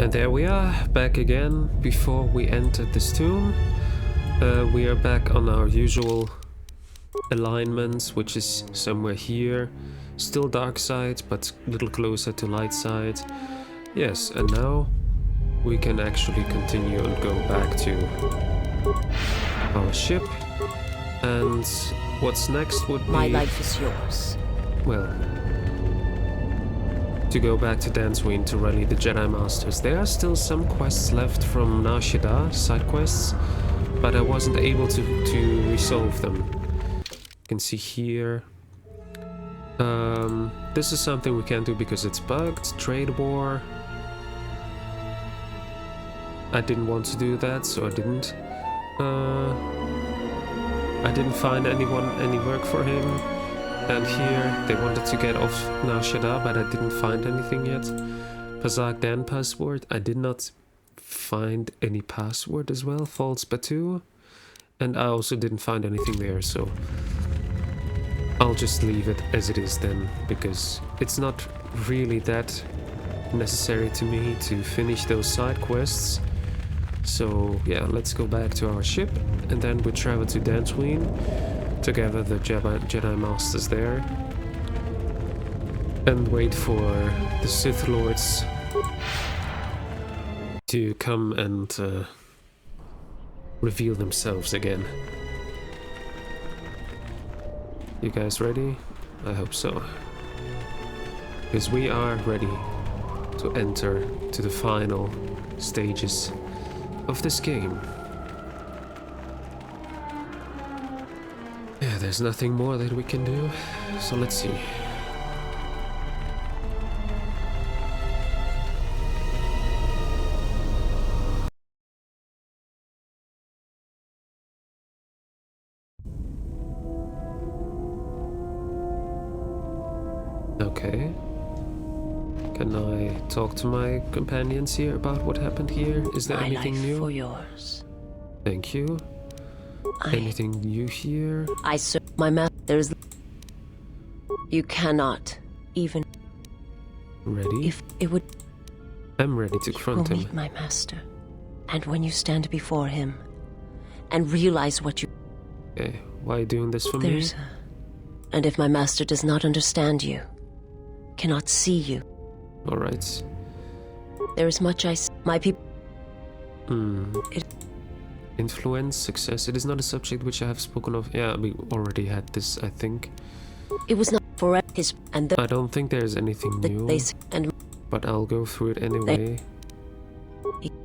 And there we are, back again. Before we entered this tomb, we are back on our usual alignments, which is somewhere here. Still dark side, but a little closer to light side. Yes, and now we can actually continue and go back to our ship. And what's next would be... My life is yours. Well, to go back to Dantooine to rally the Jedi Masters. There are still some quests left from Nar Shaddaa, side quests, but I wasn't able to resolve them. You can see here. This is something we can't do because it's bugged. Trade war. I didn't want to do that, so I didn't. I didn't find any work for him. And here, they wanted to get off Nar Shaddaa, but I didn't find anything yet. Pazak Dan password, I did not find any password as well. False Batu. And I also didn't find anything there, so I'll just leave it as it is then, because it's not really that necessary to me to finish those side quests. So yeah, let's go back to our ship, and then we travel to Dantooine to gather the Jedi Masters there and wait for the Sith Lords to come and reveal themselves again. You guys ready? I hope so. Because we are ready to enter to the final stages of this game. Yeah, there's nothing more that we can do, so let's see. Okay. Can I talk to my companions here about what happened here? Is there anything new? My life for yours. Thank you. Anything new here? I serve my master. There's... You cannot even... Ready? If it would... I'm ready to confront him. Meet my master. And when you stand before him and realize what you... Okay, why are you doing this for me? And if my master does not understand you, cannot see you... Alright. There is much my people... Influence, success. It is not a subject which I have spoken of. Yeah, we already had this, I think. It was not for his... And I don't think there's anything new. But I'll go through it anyway.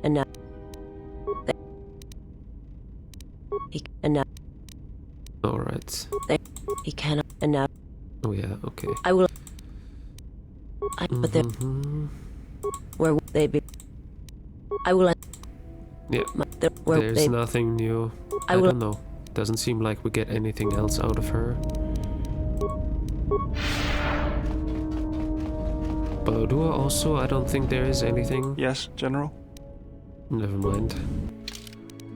And now... Alright. He cannot... And now... Oh yeah, okay. I will... But there... Where will they be? I will... Yeah, there's nothing new. I don't know. Doesn't seem like we get anything else out of her. Baudua also, I don't think there is anything. Yes, General? Never mind.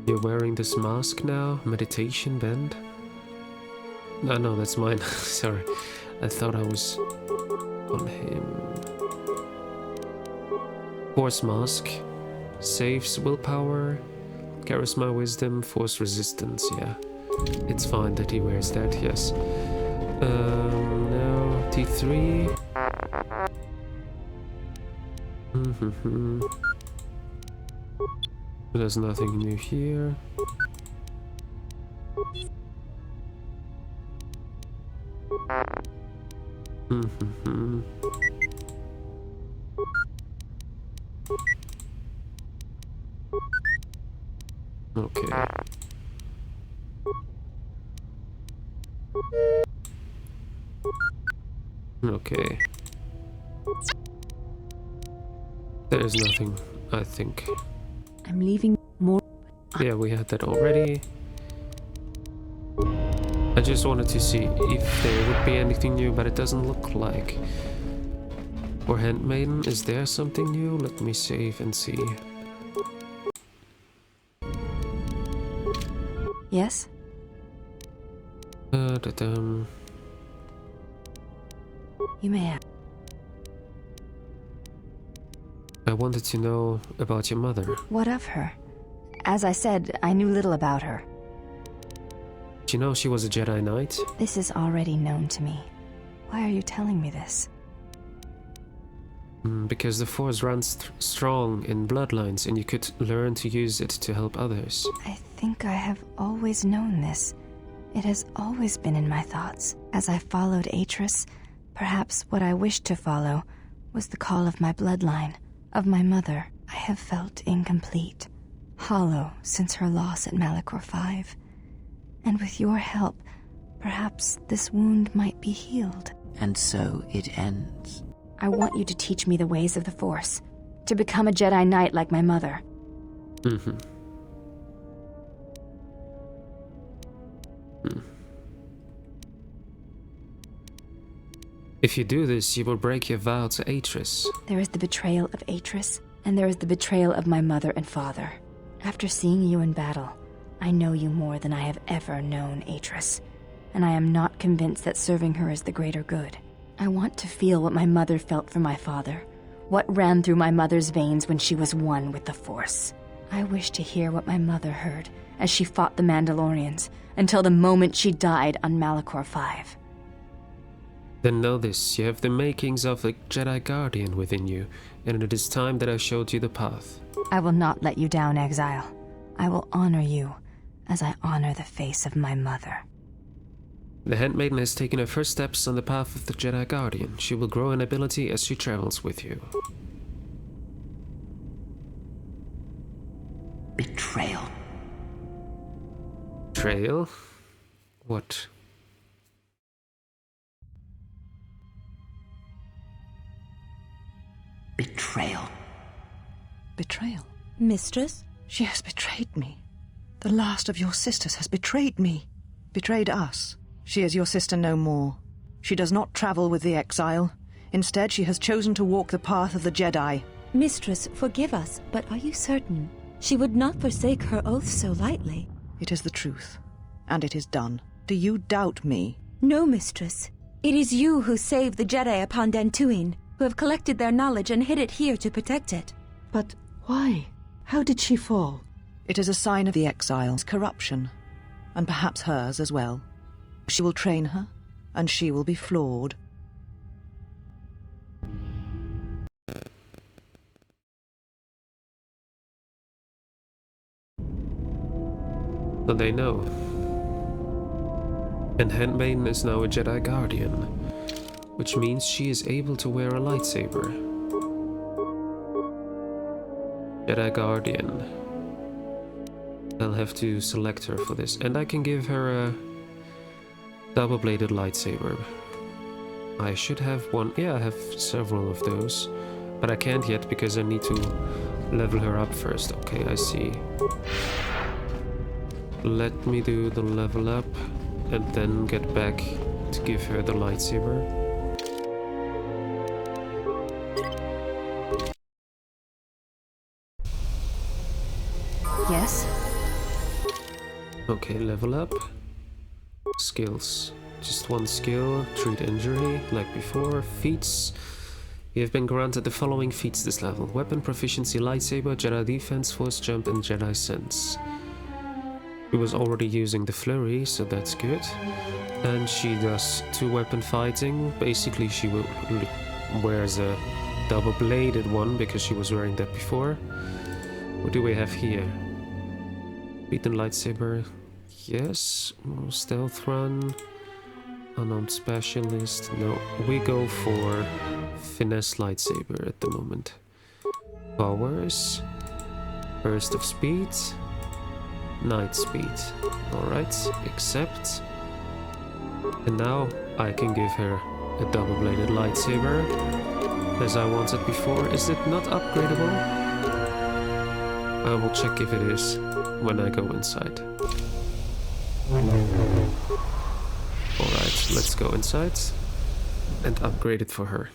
You're wearing this mask now? Meditation band? No, that's mine. Sorry. I thought I was on him. Force mask. Saves willpower, charisma, wisdom, force resistance, yeah. It's fine that he wears that, yes. Now, T3. There's nothing new here. Okay. Okay. There's nothing, I think. I'm leaving more... Yeah, we had that already. I just wanted to see if there would be anything new, but it doesn't look like. For Handmaiden, is there something new? Let me save and see. Yes? You may have. I wanted to know about your mother. What of her? As I said, I knew little about her. Do you know she was a Jedi Knight? This is already known to me. Why are you telling me this? Because the Force runs strong in bloodlines and you could learn to use it to help others. I think I have always known this. It has always been in my thoughts. As I followed Atris, perhaps what I wished to follow was the call of my bloodline, of my mother. I have felt incomplete, hollow since her loss at Malachor 5. And with your help, perhaps this wound might be healed. And so it ends. I want you to teach me the ways of the Force, to become a Jedi Knight like my mother. If you do this, you will break your vow to Atris. There is the betrayal of Atris, and there is the betrayal of my mother and father. After seeing you in battle, I know you more than I have ever known Atris, and I am not convinced that serving her is the greater good. I want to feel what my mother felt for my father, what ran through my mother's veins when she was one with the Force. I wish to hear what my mother heard as she fought the Mandalorians, until the moment she died on Malachor 5. Then know this, you have the makings of a Jedi Guardian within you, and it is time that I showed you the path. I will not let you down, Exile. I will honor you, as I honor the face of my mother. The Handmaiden has taken her first steps on the path of the Jedi Guardian. She will grow in ability as she travels with you. Betrayal. Betrayal? What? Betrayal. Betrayal? Mistress? She has betrayed me. The last of your sisters has betrayed me. Betrayed us. She is your sister no more. She does not travel with the exile. Instead, she has chosen to walk the path of the Jedi. Mistress, forgive us, but are you certain? She would not forsake her oath so lightly. It is the truth, and it is done. Do you doubt me? No, mistress. It is you who saved the Jedi upon Dantooine, who have collected their knowledge and hid it here to protect it. But why? How did she fall? It is a sign of the exile's corruption, and perhaps hers as well. She will train her, and she will be flawed. So they know. And Handmaiden is now a Jedi Guardian, which means she is able to wear a lightsaber. Jedi Guardian. I'll have to select her for this, and I can give her a double-bladed lightsaber. I should have one. Yeah, I have several of those, but I can't yet because I need to level her up first. Okay, I see. Let me do the level up and then get back to give her the lightsaber. Yes? Okay, level up. Skills. Just one skill. Treat injury, like before. Feats. You have been granted the following feats this level. Weapon proficiency, lightsaber, Jedi defense, force jump, and Jedi sense. She was already using the flurry, so that's good. And she does 2-weapon fighting. Basically, she wears a double-bladed one because she was wearing that before. What do we have here? Beaten lightsaber. Yes. Stealth run. Unarmed specialist. No, we go for finesse lightsaber at the moment. Powers. Burst of speed. Night speed. Alright, accept. And now I can give her a double-bladed lightsaber, as I wanted before. Is it not upgradable? I will check if it is when I go inside. Alright, let's go inside and upgrade it for her.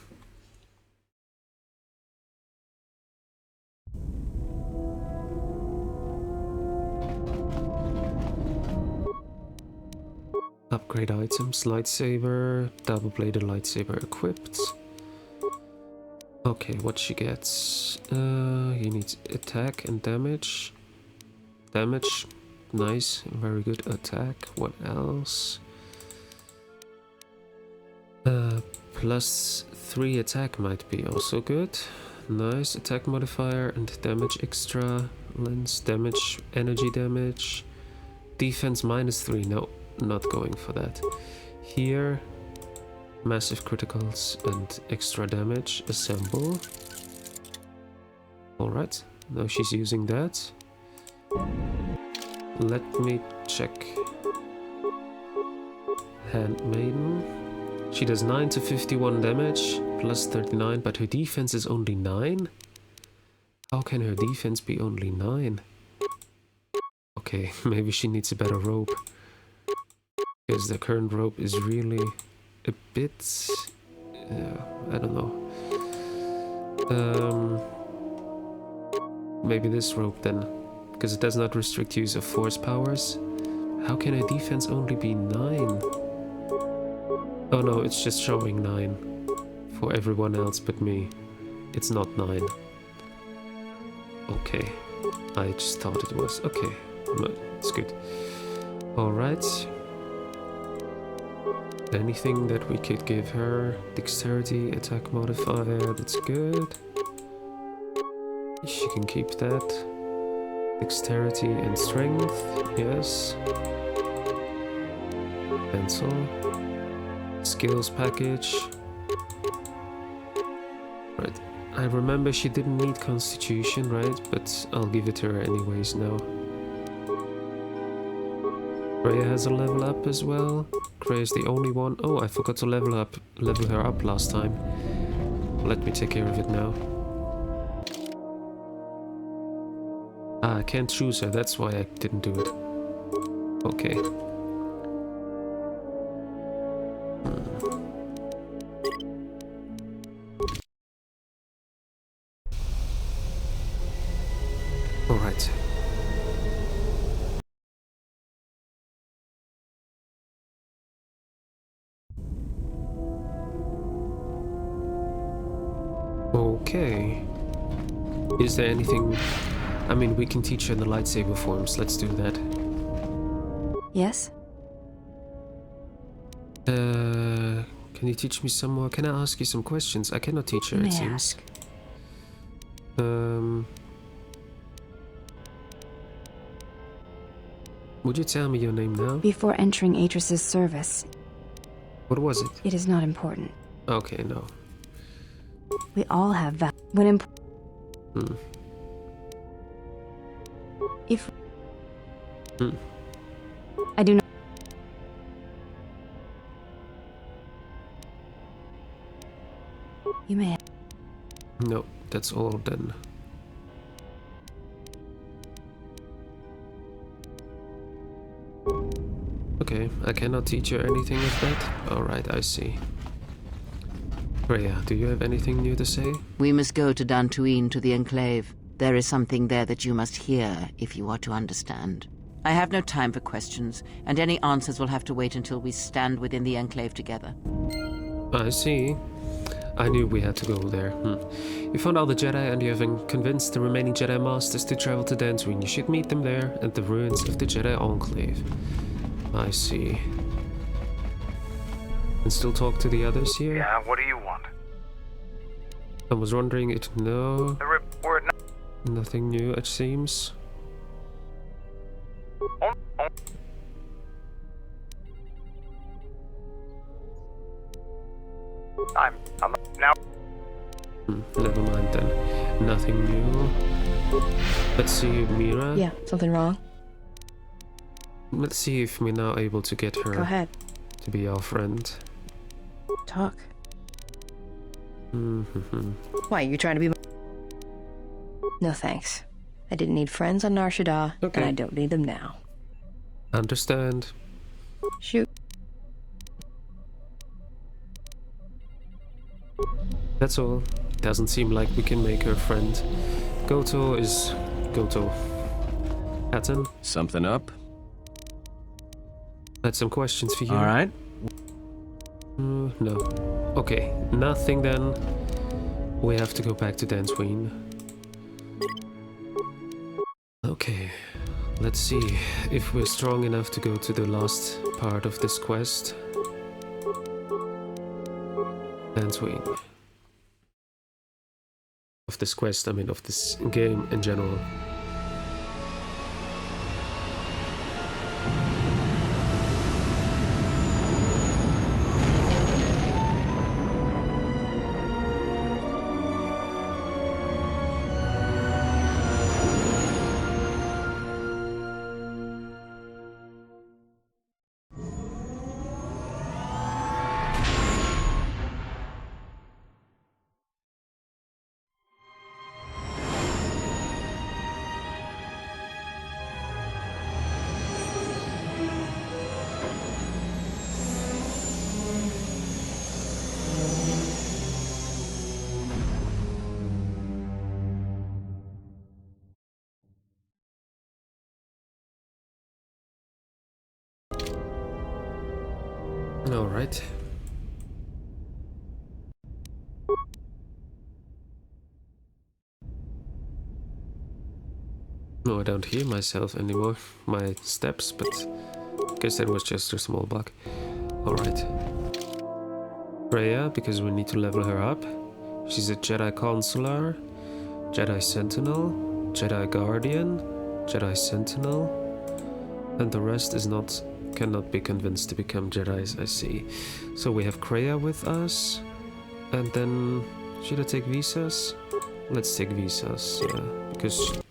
Upgrade items, lightsaber, double-bladed lightsaber equipped. Okay, what she gets? You need attack and damage. Damage, nice, very good attack. What else? +3 attack might be also good. Nice attack modifier and damage extra. Lens damage, energy damage. Defense -3. No, not going for that. Here, massive criticals and extra damage. Assemble. Alright, now she's using that. Let me check. Handmaiden. She does 9 to 51 damage, +39, but her defense is only 9? How can her defense be only 9? Okay, maybe she needs a better rope. Because the current rope is really a bit... I don't know. Maybe this rope then. Because it does not restrict use of force powers. How can her defense only be 9? Oh no, it's just showing 9 for everyone else but me. It's not 9. Okay, I just thought it was. Okay, no, it's good. Alright. Anything that we could give her? Dexterity, attack modifier, that's good. She can keep that. Dexterity and strength, yes. Pencil. Skills package. Right. I remember she didn't need constitution, right? But I'll give it to her anyways now. Freya has a level up as well. Freya's the only one. Oh, I forgot to level her up last time. Let me take care of it now. Ah, I can't choose her, that's why I didn't do it. Okay. Alright. Okay. Is there anything... I mean, we can teach her the lightsaber forms. Let's do that. Yes? Can you teach me some more? Can I ask you some questions? I cannot teach her, You it may seems. ask. Would you tell me your name now? Before entering Atris's service, What was it? it is not important. Okay, no. We all have when If I do not. You may. No, that's all then. Okay, I cannot teach her anything of that? Alright, I see. Freya, do you have anything new to say? We must go to Dantooine, to the Enclave. There is something there that you must hear if you are to understand. I have no time for questions, and any answers will have to wait until we stand within the Enclave together. I see. I knew we had to go there. You found all the Jedi and you have convinced the remaining Jedi Masters to travel to Dantooine. You should meet them there at the ruins of the Jedi Enclave. I see. And still talk to the others here? Yeah, what do you want? I was wondering it. No. The report. Nothing new, it seems. I'm now. Never mind then. Nothing new. Let's see, Mira. Yeah, something wrong? Let's see if we're now able to get her Go ahead. to be our friend. Talk. Mm-hmm. Why, you trying to be No thanks. I didn't need friends on Nar Shaddaa, Okay. and I don't need them now. Understand. Shoot. That's all. Doesn't seem like we can make her a friend. KOTOR is KOTOR. Hatton, Something up? I had some questions for you. All right. No. Okay, nothing then. We have to go back to Dantooine. Okay, let's see if we're strong enough to go to the last part of this quest. Dantooine. Of this quest, I mean of this game in general. All right. No, I don't hear myself anymore. My steps, but I guess that was just a small bug. All right. Freya, because we need to level her up. She's a Jedi Consular, Jedi Sentinel, Jedi Guardian, Jedi Sentinel, and the rest is not. Cannot be convinced to become Jedis, I see. So we have Kreia with us, and then should I take Visas? Let's take Visas, yeah, because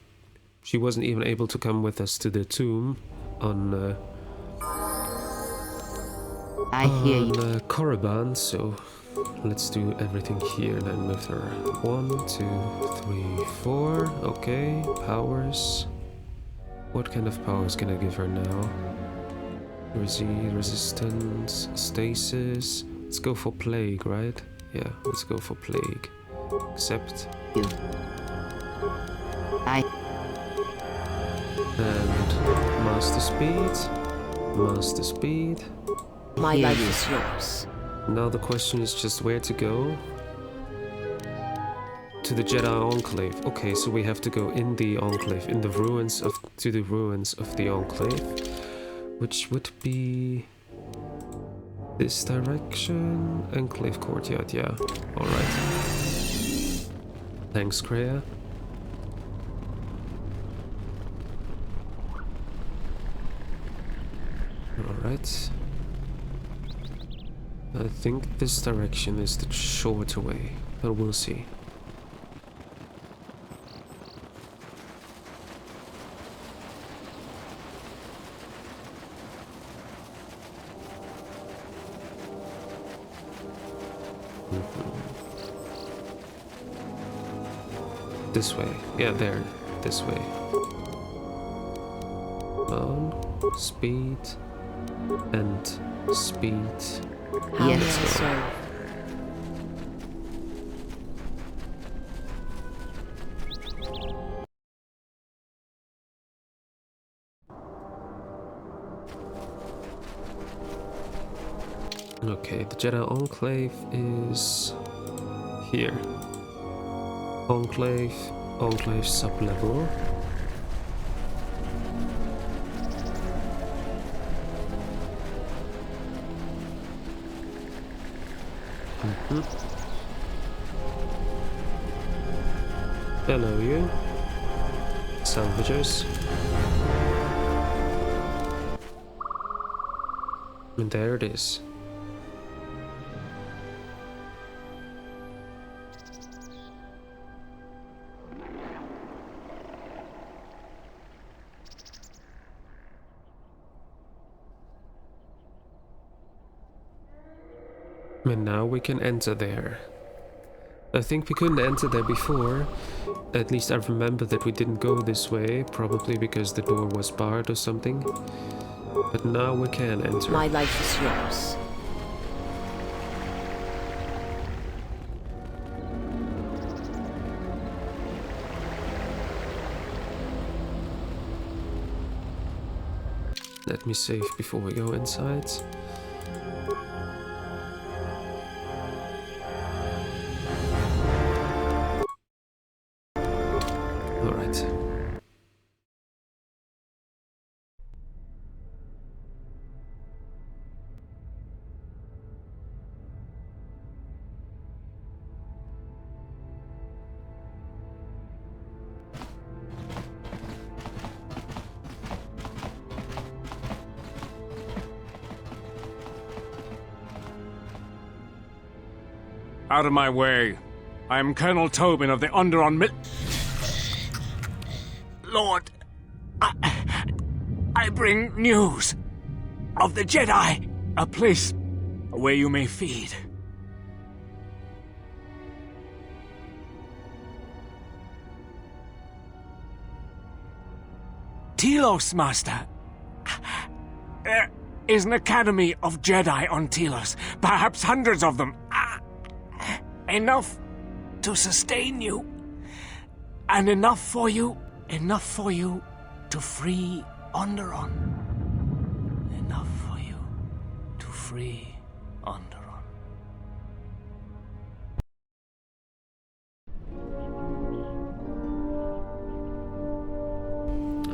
she wasn't even able to come with us to the tomb on I hear you. Korriban, so let's do everything here then with her. 1, 2, 3, 4. Okay, powers. What kind of powers can I give her now? Resistance, stasis. Let's go for plague, right? Yeah, let's go for plague. Accept. And master speed. Master speed. My life is yours. Now the question is just where to go. To the Jedi Enclave. Okay, so we have to go in the Enclave, in the ruins of, to the ruins of the Enclave. Which would be this direction. Enclave Courtyard, yeah. Alright. Thanks, Kreia. Alright. I think this direction is the shorter way, but we'll see. This way. Yeah, there. This way. On. Speed. And speed. How may I Yes. serve? Okay, the Jedi Enclave is here. Enclave sub-level. Hello, you. Salvagers. And there it is. And now we can enter there. I think we couldn't enter there before. At least I remember that we didn't go this way, probably because the door was barred or something. But now we can enter. My life is yours. Let me save before we go inside. Out of my way. I am Colonel Tobin of the Onderon Lord, I bring news of the Jedi. A place where you may feed. Telos, Master. There is an academy of Jedi on Telos. Perhaps hundreds of them. Enough to sustain you. And enough for you to free Onderon. Enough for you to free Onderon.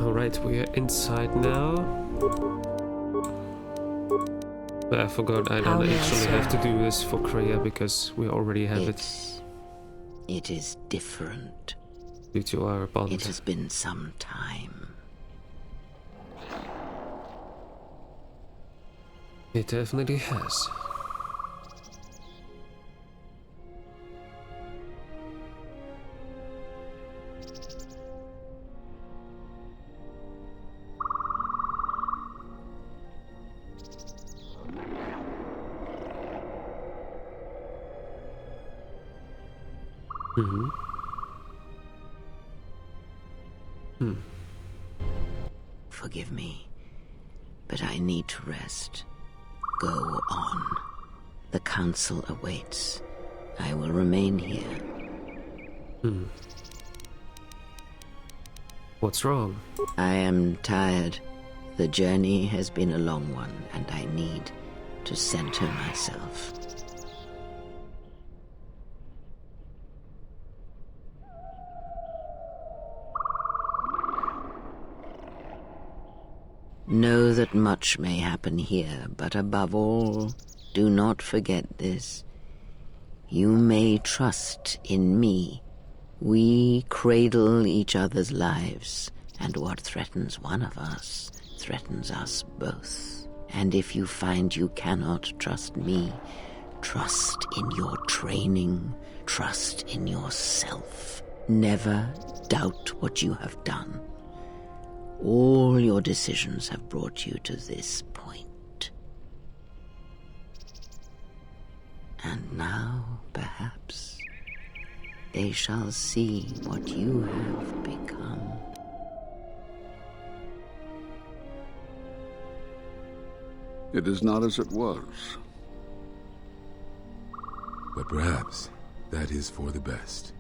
Alright, we are inside now. But I forgot I don't actually have to do this for Kreia because we already have it. It is different. Due to our bond. It has been some time. It definitely has. Forgive me, but I need to rest. Go on. The council awaits. I will remain here. What's wrong? I am tired. The journey has been a long one, and I need to center myself. Know that much may happen here, but above all, do not forget this. You may trust in me. We cradle each other's lives, and what threatens one of us threatens us both. And if you find you cannot trust me, trust in your training, trust in yourself. Never doubt what you have done. All your decisions have brought you to this point. And now, perhaps, they shall see what you have become. It is not as it was. But perhaps that is for the best.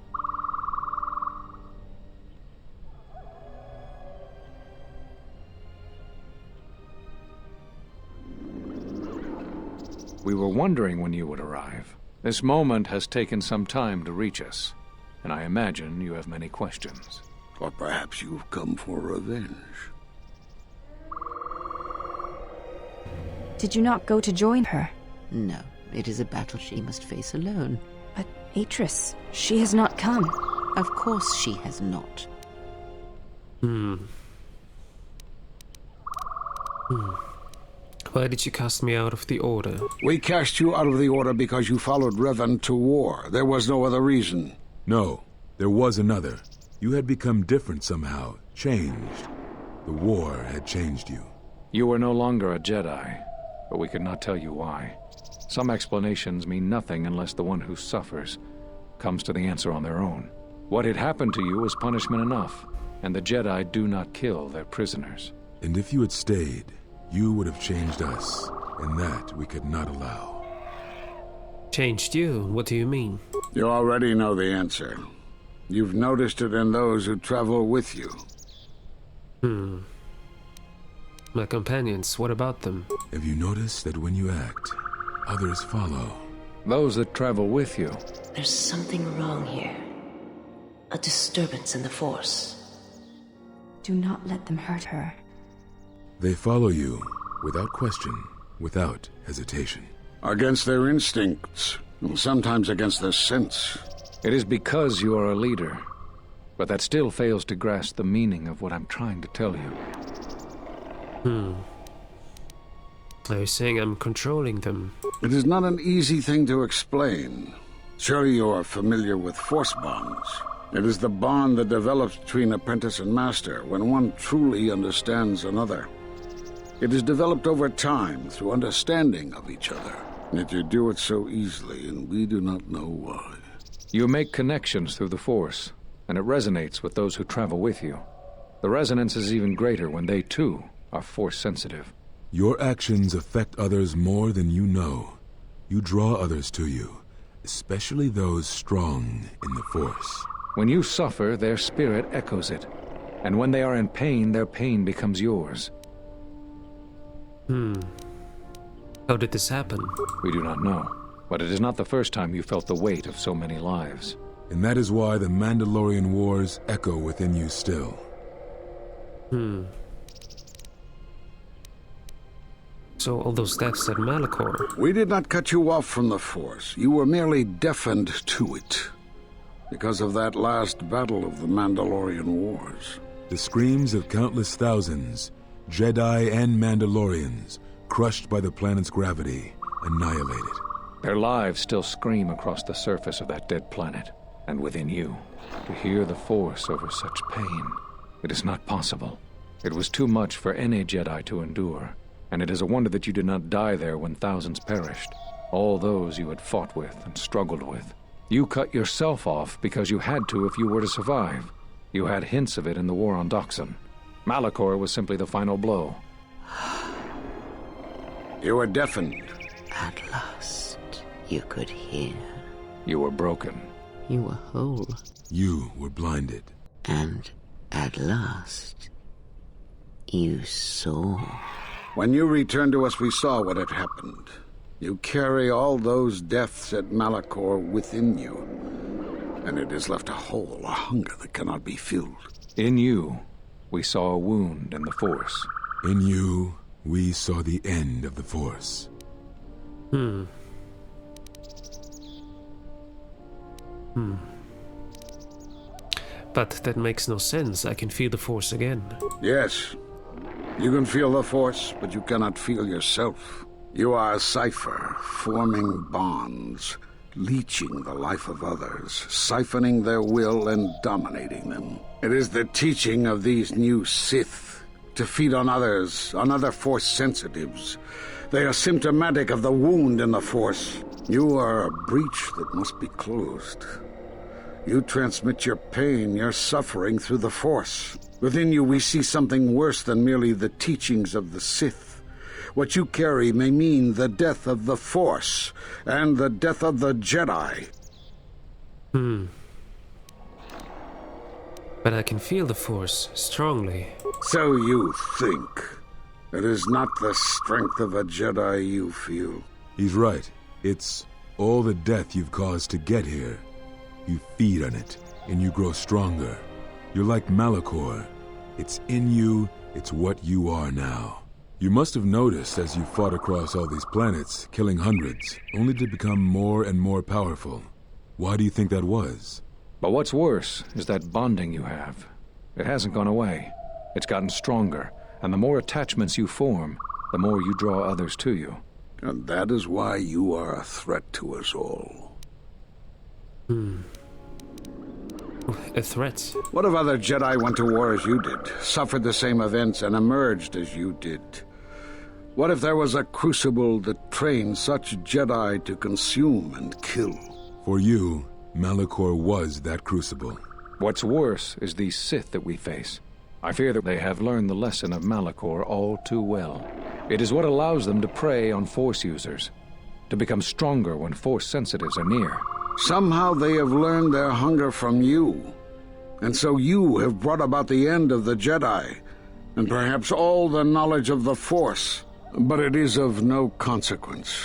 We were wondering when you would arrive. This moment has taken some time to reach us, and I imagine you have many questions. Or perhaps you've come for revenge. Did you not go to join her? No, it is a battle she must face alone. But Atris, she has not come. Of course she has not. Why did you cast me out of the Order? We cast you out of the Order because you followed Revan to war. There was no other reason. No, there was another. You had become different somehow, changed. The war had changed you. You were no longer a Jedi, but we could not tell you why. Some explanations mean nothing unless the one who suffers comes to the answer on their own. What had happened to you was punishment enough, and the Jedi do not kill their prisoners. And if you had stayed, you would have changed us, and that we could not allow. Changed you? What do you mean? You already know the answer. You've noticed it in those who travel with you. My companions, what about them? Have you noticed that when you act, others follow? Those that travel with you. There's something wrong here. A disturbance in the Force. Do not let them hurt her. They follow you, without question, without hesitation. Against their instincts, sometimes against their sense. It is because you are a leader, but that still fails to grasp the meaning of what I'm trying to tell you. Are you saying I'm controlling them? It is not an easy thing to explain. Surely you are familiar with force bonds. It is the bond that develops between apprentice and master when one truly understands another. It is developed over time through understanding of each other. Yet you do it so easily, and we do not know why. You make connections through the Force, and it resonates with those who travel with you. The resonance is even greater when they, too, are Force-sensitive. Your actions affect others more than you know. You draw others to you, especially those strong in the Force. When you suffer, their spirit echoes it. And when they are in pain, their pain becomes yours. How did this happen? We do not know, but it is not the first time you felt the weight of so many lives. And that is why the Mandalorian Wars echo within you still. So all those deaths at Malachor... We did not cut you off from the Force. You were merely deafened to it. Because of that last battle of the Mandalorian Wars. The screams of countless thousands, Jedi and Mandalorians, crushed by the planet's gravity, annihilated. Their lives still scream across the surface of that dead planet, and within you. To hear the Force over such pain, it is not possible. It was too much for any Jedi to endure, and it is a wonder that you did not die there when thousands perished. All those you had fought with and struggled with. You cut yourself off because you had to if you were to survive. You had hints of it in the war on Doxon. Malachor was simply the final blow. You were deafened. At last, you could hear. You were broken. You were whole. You were blinded. And at last, you saw. When you returned to us, we saw what had happened. You carry all those deaths at Malachor within you. And it has left a hole, a hunger that cannot be filled. In you, we saw a wound in the Force. In you, we saw the end of the Force. But that makes no sense. I can feel the Force again. Yes. You can feel the Force, but you cannot feel yourself. You are a cipher, forming bonds, leeching the life of others, siphoning their will and dominating them. It is the teaching of these new Sith to feed on others, on other Force sensitives. They are symptomatic of the wound in the Force. You are a breach that must be closed. You transmit your pain, your suffering through the Force. Within you we see something worse than merely the teachings of the Sith. What you carry may mean the death of the Force, and the death of the Jedi. But I can feel the Force strongly. So you think. It is not the strength of a Jedi you feel. He's right. It's all the death you've caused to get here. You feed on it, and you grow stronger. You're like Malachor. It's in you, it's what you are now. You must have noticed as you fought across all these planets, killing hundreds, only to become more and more powerful. Why do you think that was? But what's worse is that bonding you have. It hasn't gone away. It's gotten stronger, and the more attachments you form, the more you draw others to you. And that is why you are a threat to us all. A threat? What if other Jedi went to war as you did, suffered the same events, and emerged as you did? What if there was a crucible that trained such Jedi to consume and kill? For you, Malachor was that crucible. What's worse is these Sith that we face. I fear that they have learned the lesson of Malachor all too well. It is what allows them to prey on Force users, to become stronger when Force sensitives are near. Somehow they have learned their hunger from you. And so you have brought about the end of the Jedi, and perhaps all the knowledge of the Force. But it is of no consequence.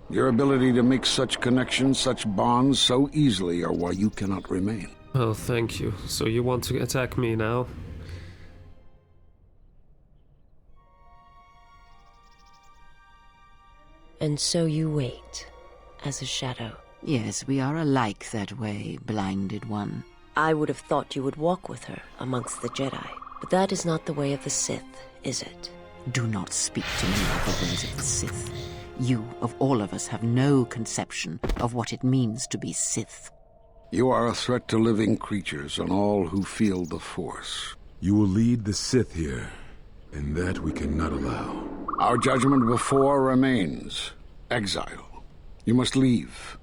Your ability to make such connections, such bonds so easily are why you cannot remain. Oh, thank you. So you want to attack me now? And so you wait, as a shadow. Yes, we are alike that way, blinded one. I would have thought you would walk with her amongst the Jedi. But that is not the way of the Sith, is it? Do not speak to me of the ways of the Sith. You, of all of us, have no conception of what it means to be Sith. You are a threat to living creatures and all who feel the Force. You will lead the Sith here, and that we cannot allow. Our judgment before remains. Exile. You must leave.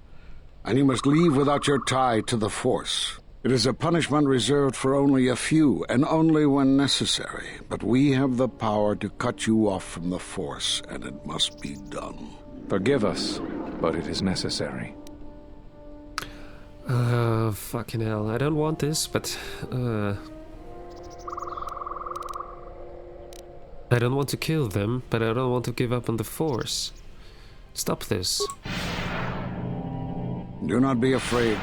And you must leave without your tie to the Force. It is a punishment reserved for only a few, and only when necessary. But we have the power to cut you off from the Force, and it must be done. Forgive us, but it is necessary. Fucking hell. I don't want this, but, I don't want to kill them, but I don't want to give up on the Force. Stop this. Do not be afraid.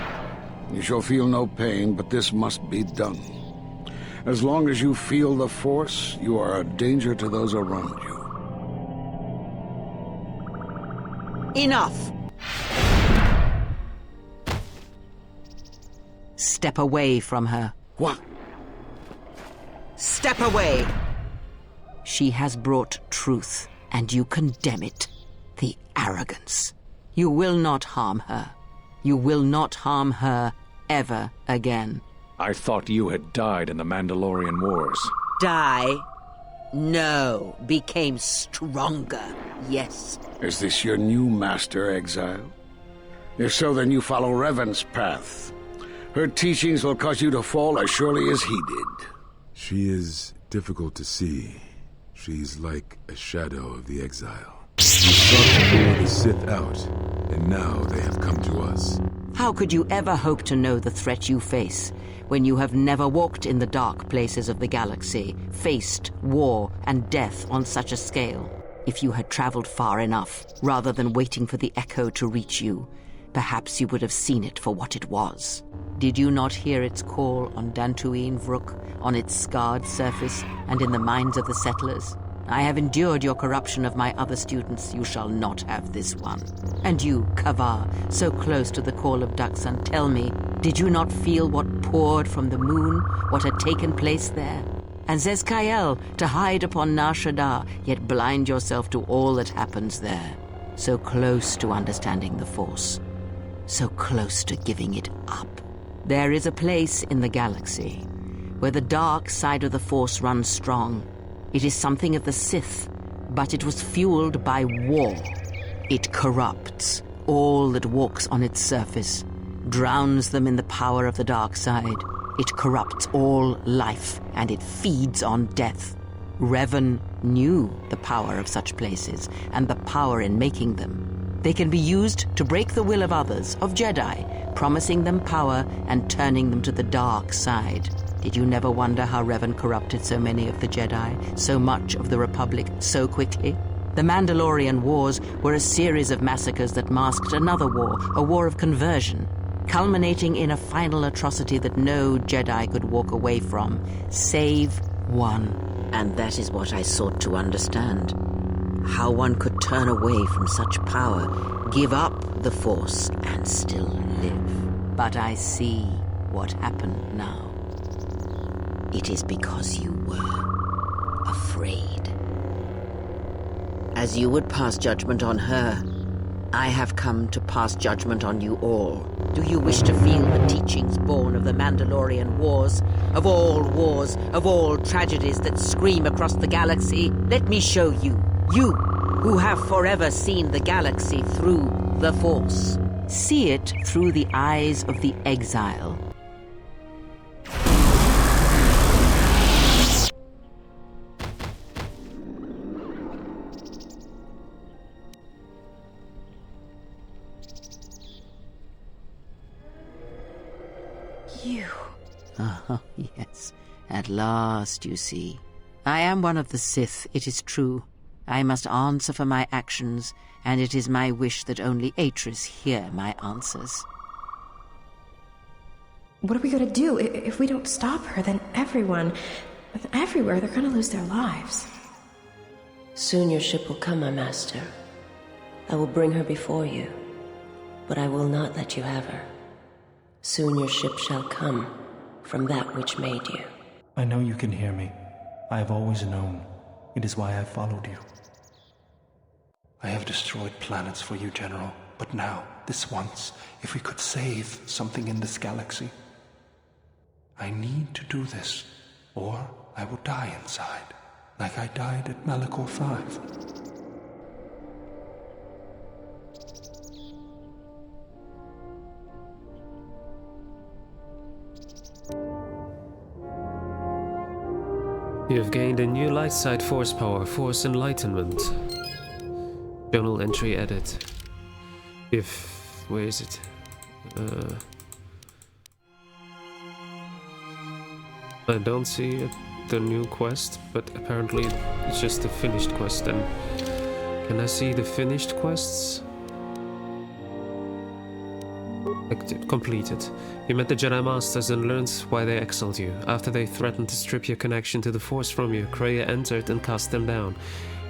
You shall feel no pain, but this must be done. As long as you feel the Force, you are a danger to those around you. Enough! Step away from her. What? Step away! She has brought truth, and you condemn it. The arrogance. You will not harm her. You will not harm her ever again. I thought you had died in the Mandalorian Wars. Die? No. Became stronger. Yes. Is this your new master, Exile? If so, then you follow Revan's path. Her teachings will cause you to fall as surely as he did. She is difficult to see. She's like a shadow of the Exile. We sought to lure the Sith out, and now they have come to us. How could you ever hope to know the threat you face when you have never walked in the dark places of the galaxy, faced war and death on such a scale? If you had traveled far enough, rather than waiting for the echo to reach you, perhaps you would have seen it for what it was. Did you not hear its call on Dantooine Vrook, on its scarred surface, and in the minds of the settlers? I have endured your corruption of my other students. You shall not have this one. And you, Kavar, so close to the call of Daxan, tell me, did you not feel what poured from the moon, what had taken place there? And Zezkael, to hide upon Nar Shaddaa, yet blind yourself to all that happens there. So close to understanding the Force. So close to giving it up. There is a place in the galaxy where the dark side of the Force runs strong. It is something of the Sith, but it was fueled by war. It corrupts all that walks on its surface, drowns them in the power of the dark side. It corrupts all life, and it feeds on death. Revan knew the power of such places, and the power in making them. They can be used to break the will of others, of Jedi, promising them power and turning them to the dark side. Did you never wonder how Revan corrupted so many of the Jedi, so much of the Republic, so quickly? The Mandalorian Wars were a series of massacres that masked another war, a war of conversion, culminating in a final atrocity that no Jedi could walk away from, save one. And that is what I sought to understand. How one could turn away from such power, give up the Force, and still live. But I see what happened now. It is because you were afraid. As you would pass judgment on her, I have come to pass judgment on you all. Do you wish to feel the teachings born of the Mandalorian Wars, of all tragedies that scream across the galaxy? Let me show you, you who have forever seen the galaxy through the Force. See it through the eyes of the Exile. You. Oh, yes. At last, you see. I am one of the Sith, it is true. I must answer for my actions, and it is my wish that only Atris hear my answers. What are we gonna do? If we don't stop her, then everywhere, they're gonna lose their lives. Soon your ship will come, my master. I will bring her before you, but I will not let you have her. Soon your ship shall come from that which made you. I know you can hear me. I have always known. It is why I followed you. I have destroyed planets for you, General. But now, this once, if we could save something in this galaxy. I need to do this, or I will die inside, like I died at Malachor 5. You have gained a new light side force power, Force Enlightenment. Journal entry edit. Where is it? I don't see the new quest, but apparently it's just a finished quest. And can I see the finished quests? Completed. You met the Jedi Masters and learned why they exiled you. After they threatened to strip your connection to the Force from you, Kreia entered and cast them down.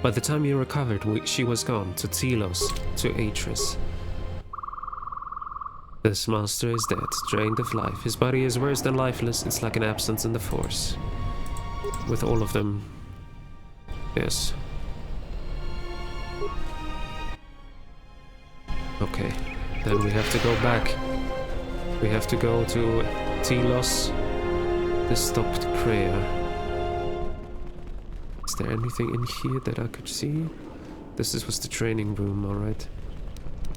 By the time you recovered, she was gone, to Telos, to Atris. This master is dead, drained of life. His body is worse than lifeless, it's like an absence in the Force. With all of them, yes. Okay, then we have to go back. We have to go to Telos, the stopped Kreia. Is there anything in here that I could see? This was the training room, alright.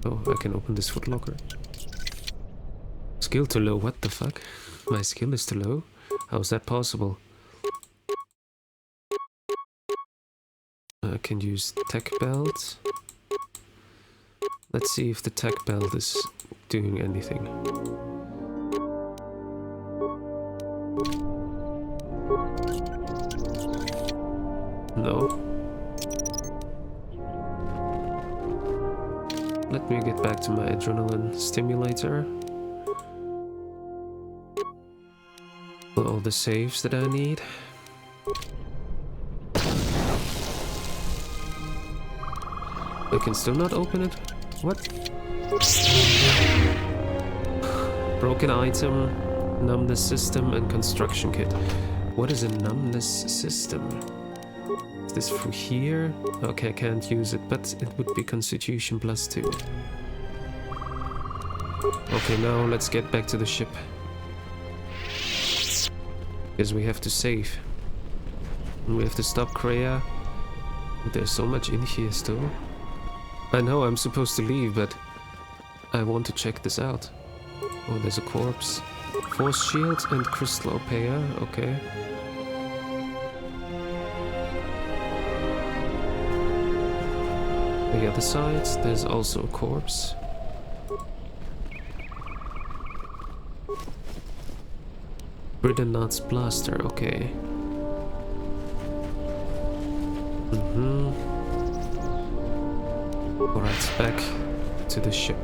Oh, I can open this footlocker. Skill too low, what the fuck? My skill is too low? How is that possible? I can use tech belt. Let's see if the tech belt is doing anything. No. Let me get back to my adrenaline stimulator. All the saves that I need. I can still not open it? What? Broken item, numbness system, and construction kit. What is a numbness system? Is this through here? Okay, I can't use it, but it would be Constitution +2. Okay, now let's get back to the ship. Because we have to save. And we have to stop Kreia. There's so much in here still. I know I'm supposed to leave, but I want to check this out. Oh, there's a corpse. Force shield and crystal Opea, okay. The other side, there's also a corpse. Bridenat's blaster, okay. Alright, back to the ship.